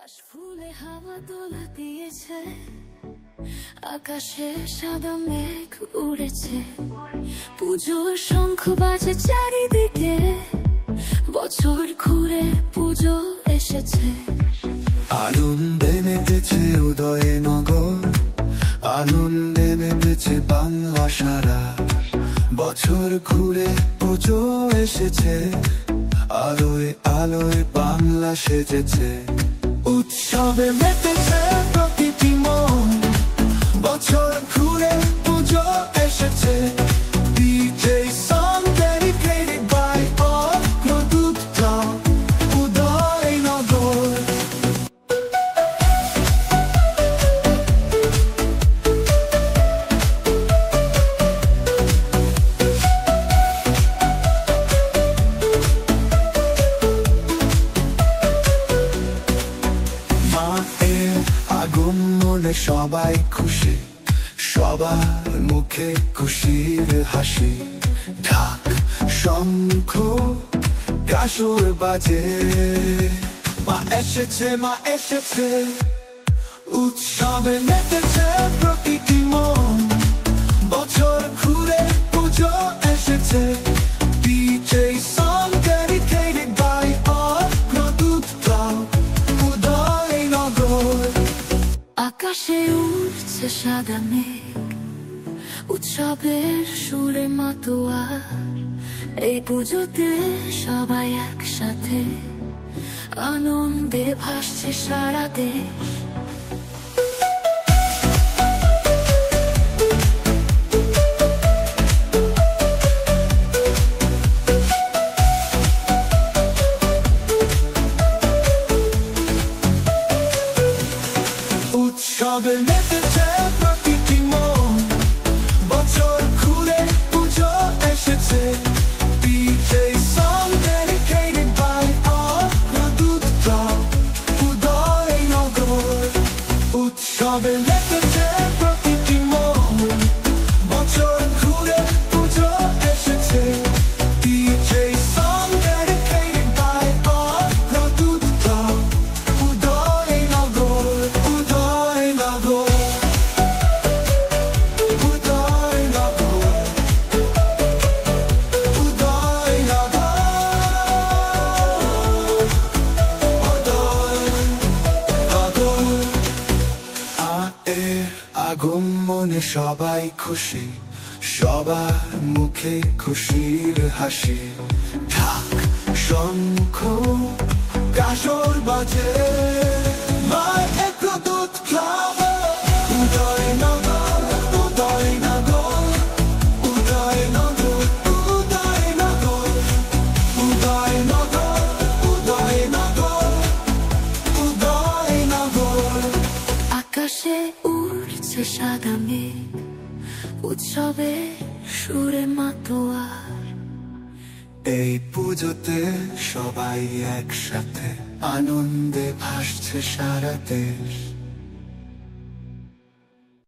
কাশফুলে হাওয়া দোলা দিয়েছে, আকাশে সাদা মেঘ উড়েছে, পুজোর শঙ্খ বাজে চারিদিকে, বছর ঘুরে পুজো এসেছে। আনন্দে মেতেছে উদয়ে নগর, আনন্দে মেতেছে বাংলা সারা, বছর ঘুরে পুজো এসেছে, আলোয় আলোয় বাংলা সেজেছে, উৎসবে মেতেছে প্রতিটি মন, বছর ঘুরে পুজো এসেছে। DJ song dedicated by all প্রদুপ্তা Udaynagar. মায়ের আগমনে সবাই খুশি, সবার মুখে খুশির হাসি, ঢাক শঙ্খ কাসর বাজে, মা এসেছে মা এসেছে, উৎসবে মেতেছে প্রতিটি মন, বছর ঘুরে পুজো এসেছে। DJ song dedicated by all প্রদুপ্তা Udaynagar. আকাশে উড়ছে সাদা মেঘ, উৎসবের সুরে মাতোয়া, এই পুজোতে সবাই একসাথে, আনন্দে ভাসছে সারা দেশ। উৎসবে মেতেছে প্রতিটি মন, বছর ঘুরে পুজো এসেছে। DJ song dedicated by all প্রদুপ্তা Udaynagar. উৎসবে মেতেছে প্রতিটি মন, বছর ঘুরে পুজো এসেছে। DJ song dedicated by all প্রদুপ্তা Udaynagar. Udaynagar আগমনে সবাই খুশি, সবার মুখে খুশির হাসি, ঢাক শঙ্খ কাসর বাজে, মায়ের প্রদুপ্তা উদয়নগর। উদয়নগর উদয়নগর উদয়নগর উদয়নগর উদয়নগর উদয়নগর। আকাশে উড়ছে সাদা মেঘ, উৎসবে সুরে মাতোয়া, এই পুজোতে সবাই একসাথে, আনন্দে ভাসছে সারা দেশ।